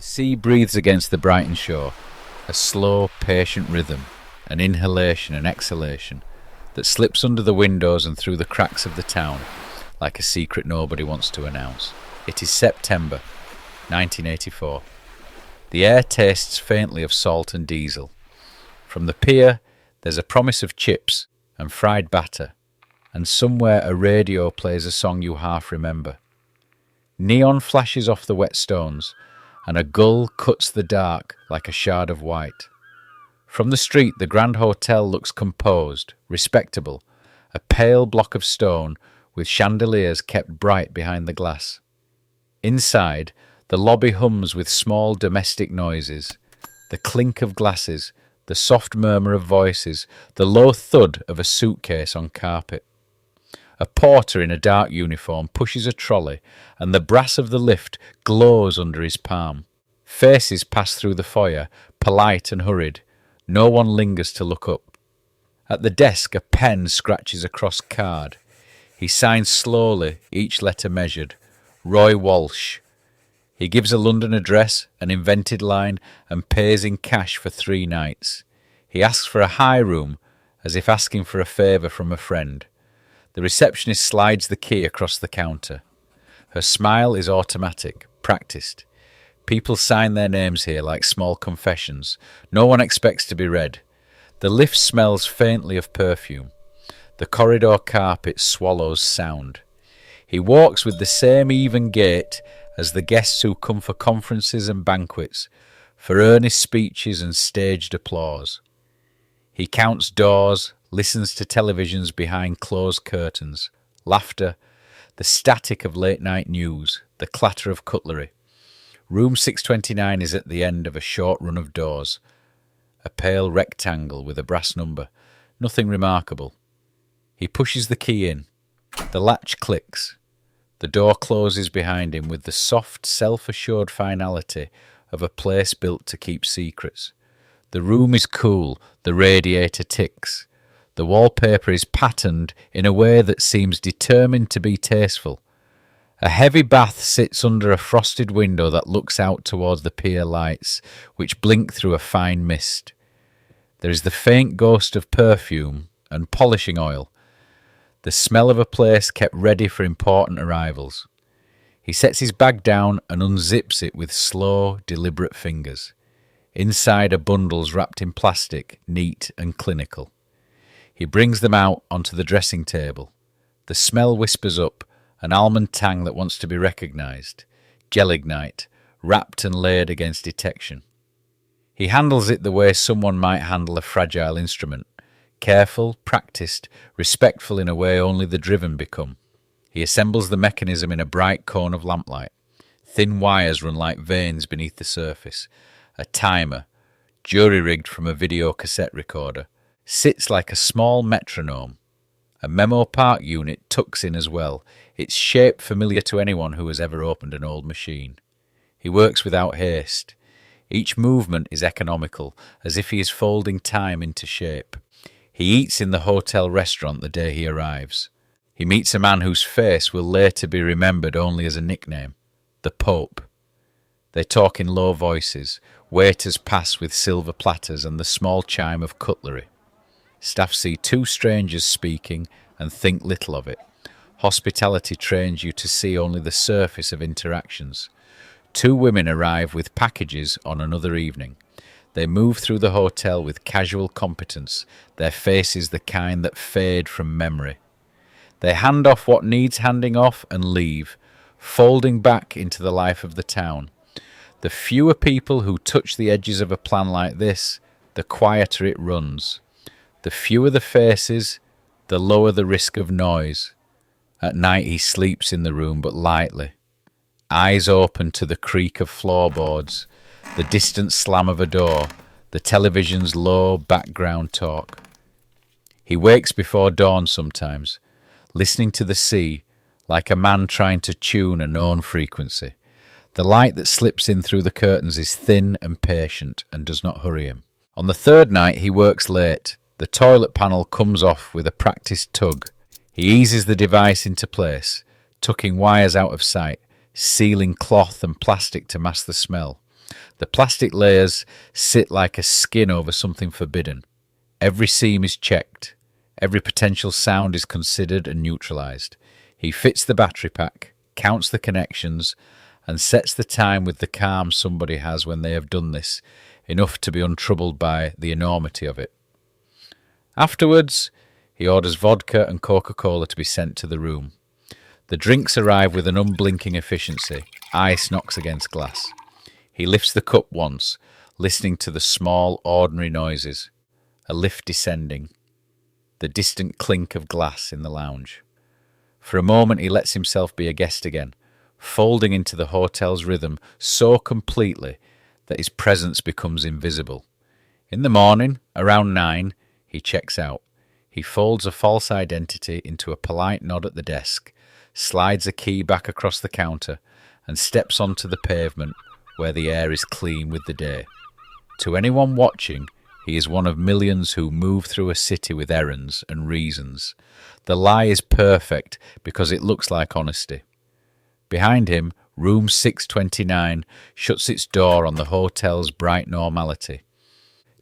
sea breathes against the Brighton shore, a slow, patient rhythm, an inhalation and exhalation that slips under the windows and through the cracks of the town like a secret nobody wants to announce. It is September 1984. The air tastes faintly of salt and diesel. From the pier there's a promise of chips and fried batter, and somewhere a radio plays a song you half remember. Neon flashes off the wet stones, and a gull cuts the dark like a shard of white. From the street the Grand Hotel looks composed, respectable, a pale block of stone with chandeliers kept bright behind the glass. Inside, the lobby hums with small domestic noises, the clink of glasses, the soft murmur of voices, the low thud of a suitcase on carpet. A porter in a dark uniform pushes a trolley, and the brass of the lift glows under his palm. Faces pass through the foyer, polite and hurried. No one lingers to look up. At the desk a pen scratches across card. He signs slowly, each letter measured. Roy Walsh. He gives a London address, an invented line, and pays in cash for 3 nights. He asks for a high room, as if asking for a favour from a friend. The receptionist slides the key across the counter. Her smile is automatic, practiced. People sign their names here like small confessions. No one expects to be read. The lift smells faintly of perfume. The corridor carpet swallows sound. He walks with the same even gait as the guests who come for conferences and banquets, for earnest speeches and staged applause. He counts doors, listens to televisions behind closed curtains, laughter, the static of late-night news, the clatter of cutlery. Room 629 is at the end of a short run of doors, a pale rectangle with a brass number, nothing remarkable. He pushes the key in. The latch clicks. The door closes behind him with the soft, self-assured finality of a place built to keep secrets. The room is cool, the radiator ticks. The wallpaper is patterned in a way that seems determined to be tasteful. A heavy bath sits under a frosted window that looks out towards the pier lights, which blink through a fine mist. There is the faint ghost of perfume and polishing oil, the smell of a place kept ready for important arrivals. He sets his bag down and unzips it with slow, deliberate fingers. Inside are bundles wrapped in plastic, neat and clinical. He brings them out onto the dressing table. The smell whispers up, an almond tang that wants to be recognised. Gelignite, wrapped and layered against detection. He handles it the way someone might handle a fragile instrument. Careful, practised, respectful in a way only the driven become. He assembles the mechanism in a bright cone of lamplight. Thin wires run like veins beneath the surface. A timer, jury-rigged from a video cassette recorder, sits like a small metronome. A memo park unit tucks in as well, its shape familiar to anyone who has ever opened an old machine. He works without haste. Each movement is economical, as if he is folding time into shape. He eats in the hotel restaurant the day he arrives. He meets a man whose face will later be remembered only as a nickname, the Pope. They talk in low voices. Waiters pass with silver platters and the small chime of cutlery. Staff see 2 strangers speaking and think little of it. Hospitality trains you to see only the surface of interactions. 2 women arrive with packages on another evening. They move through the hotel with casual competence, their faces the kind that fade from memory. They hand off what needs handing off and leave, folding back into the life of the town. The fewer people who touch the edges of a plan like this, the quieter it runs. The fewer the faces, the lower the risk of noise. At night he sleeps in the room, but lightly. Eyes open to the creak of floorboards, the distant slam of a door, the television's low background talk. He wakes before dawn sometimes, listening to the sea, like a man trying to tune a known frequency. The light that slips in through the curtains is thin and patient and does not hurry him. On the 3rd night he works late. The toilet panel comes off with a practised tug. He eases the device into place, tucking wires out of sight, sealing cloth and plastic to mask the smell. The plastic layers sit like a skin over something forbidden. Every seam is checked. Every potential sound is considered and neutralised. He fits the battery pack, counts the connections, and sets the time with the calm somebody has when they have done this, enough to be untroubled by the enormity of it. Afterwards, he orders vodka and Coca-Cola to be sent to the room. The drinks arrive with an unblinking efficiency. Ice knocks against glass. He lifts the cup once, listening to the small, ordinary noises. A lift descending. The distant clink of glass in the lounge. For a moment he lets himself be a guest again, folding into the hotel's rhythm so completely that his presence becomes invisible. In the morning, around 9, he checks out. He folds a false identity into a polite nod at the desk, slides a key back across the counter, and steps onto the pavement where the air is clean with the day. To anyone watching, he is one of millions who move through a city with errands and reasons. The lie is perfect because it looks like honesty. Behind him, room 629 shuts its door on the hotel's bright normality.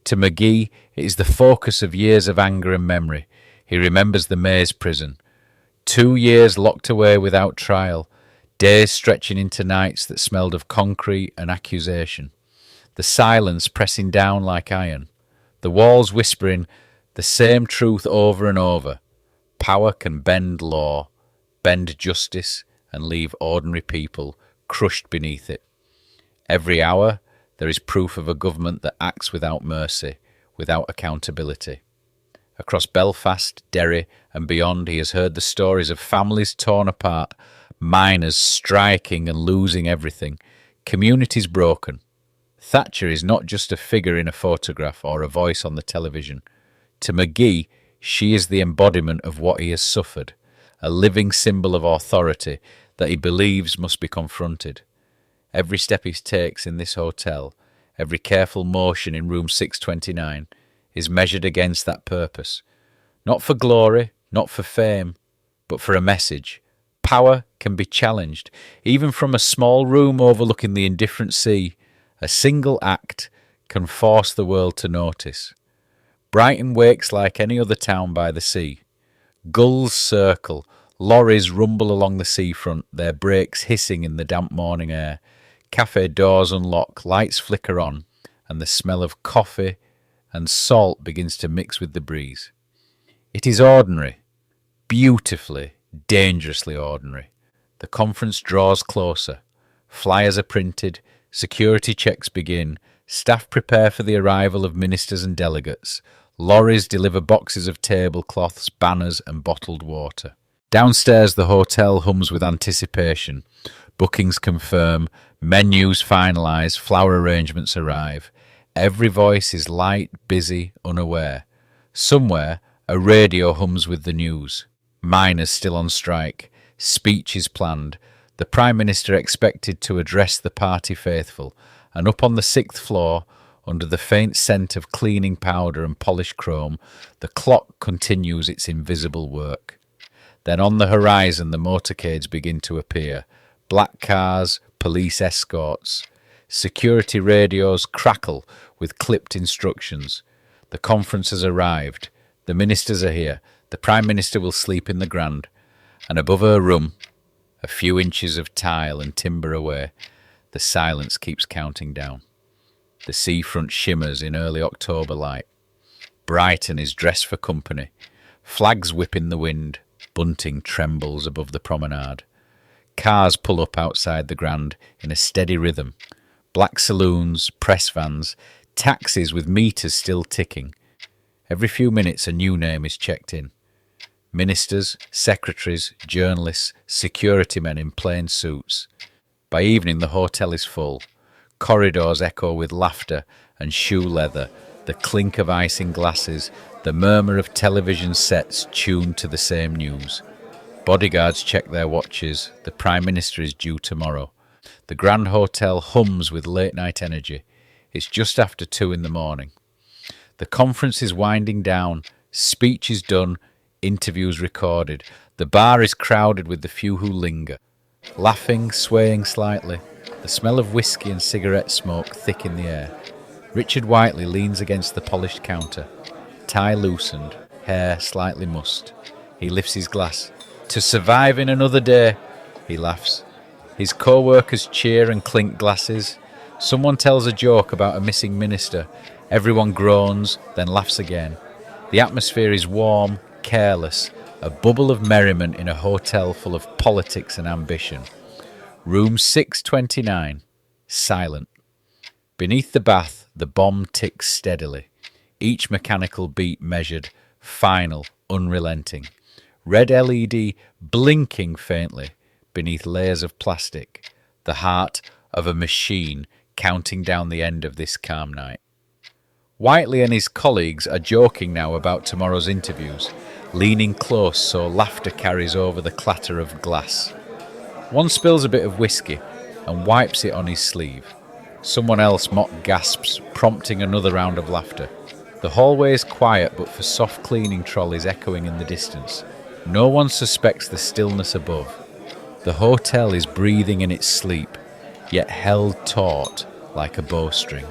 To Magee, it is the focus of years of anger and memory. He remembers the maze prison. 2 years locked away without trial, days stretching into nights that smelled of concrete and accusation. The silence pressing down like iron. The walls whispering the same truth over and over. Power can bend law, bend justice, and leave ordinary people crushed beneath it. Every hour, there is proof of a government that acts without mercy, without accountability. Across Belfast, Derry, and beyond, he has heard the stories of families torn apart, miners striking and losing everything, communities broken. Thatcher is not just a figure in a photograph or a voice on the television. To Magee, she is the embodiment of what he has suffered, a living symbol of authority that he believes must be confronted. Every step he takes in this hotel, every careful motion in room 629, is measured against that purpose. Not for glory, not for fame, but for a message. Power can be challenged, even from a small room overlooking the indifferent sea. A single act can force the world to notice. Brighton wakes like any other town by the sea. Gulls circle, lorries rumble along the seafront, their brakes hissing in the damp morning air. Cafe doors unlock, lights flicker on, and the smell of coffee and salt begins to mix with the breeze. It is ordinary, beautifully, dangerously ordinary. The conference draws closer. Flyers are printed, security checks begin, staff prepare for the arrival of ministers and delegates. Lorries deliver boxes of tablecloths, banners and bottled water. Downstairs the hotel hums with anticipation. Bookings confirm, menus finalise, flower arrangements arrive. Every voice is light, busy, unaware. Somewhere a radio hums with the news. Miners still on strike. Speech is planned. The Prime Minister expected to address the party faithful, and up on the 6th floor, under the faint scent of cleaning powder and polished chrome, the clock continues its invisible work. Then on the horizon the motorcades begin to appear. Black cars, police escorts. Security radios crackle with clipped instructions. The conference has arrived. The ministers are here. The Prime Minister will sleep in the Grand. And above her room, a few inches of tile and timber away, the silence keeps counting down. The seafront shimmers in early October light. Brighton is dressed for company. Flags whip in the wind. Bunting trembles above the promenade. Cars pull up outside the Grand in a steady rhythm. Black saloons, press vans, taxis with meters still ticking. Every few minutes a new name is checked in. Ministers, secretaries, journalists, security men in plain suits. By evening the hotel is full. Corridors echo with laughter and shoe leather, the clink of ice in glasses, the murmur of television sets tuned to the same news. Bodyguards check their watches. The Prime Minister is due tomorrow. The Grand Hotel hums with late-night energy. It's just after 2 in the morning. The conference is winding down. Speech is done. Interviews recorded. The bar is crowded with the few who linger. laughing, swaying slightly, the smell of whiskey and cigarette smoke thick in the air. Richard Whiteley leans against the polished counter, tie loosened, hair slightly mussed. He lifts his glass. To survive in another day, he laughs. His co-workers cheer and clink glasses. Someone tells a joke about a missing minister. Everyone groans, then laughs again. The atmosphere is warm, careless, a bubble of merriment in a hotel full of politics and ambition. Room 629, silent. Beneath the bath, the bomb ticks steadily. Each mechanical beat measured, final, unrelenting. Red LED blinking faintly beneath layers of plastic. The heart of a machine counting down the end of this calm night. Whiteley and his colleagues are joking now about tomorrow's interviews, leaning close so laughter carries over the clatter of glass. One spills a bit of whiskey and wipes it on his sleeve. Someone else mock gasps, prompting another round of laughter. The hallway is quiet but for soft cleaning trolleys echoing in the distance. No one suspects the stillness above. The hotel is breathing in its sleep, yet held taut like a bowstring.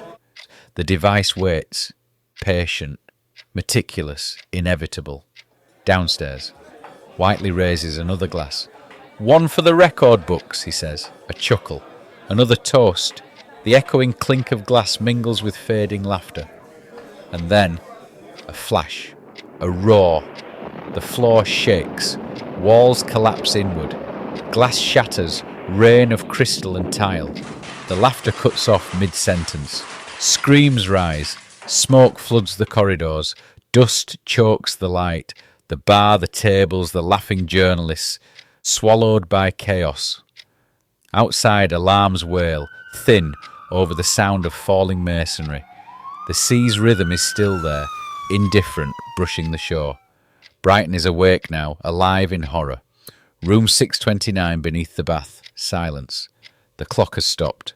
The device waits, patient, meticulous, inevitable. Downstairs, Whiteley raises another glass. One for the record books, he says, a chuckle. Another toast. The echoing clink of glass mingles with fading laughter. And then, a flash, a roar. The floor shakes, walls collapse inward. Glass shatters, rain of crystal and tile. The laughter cuts off mid-sentence. Screams rise, smoke floods the corridors, dust chokes the light, the bar, the tables, the laughing journalists, swallowed by chaos. Outside, alarms wail, thin, over the sound of falling masonry. The sea's rhythm is still there, indifferent, brushing the shore. Brighton is awake now, alive in horror. Room 629 beneath the bath, silence. The clock has stopped.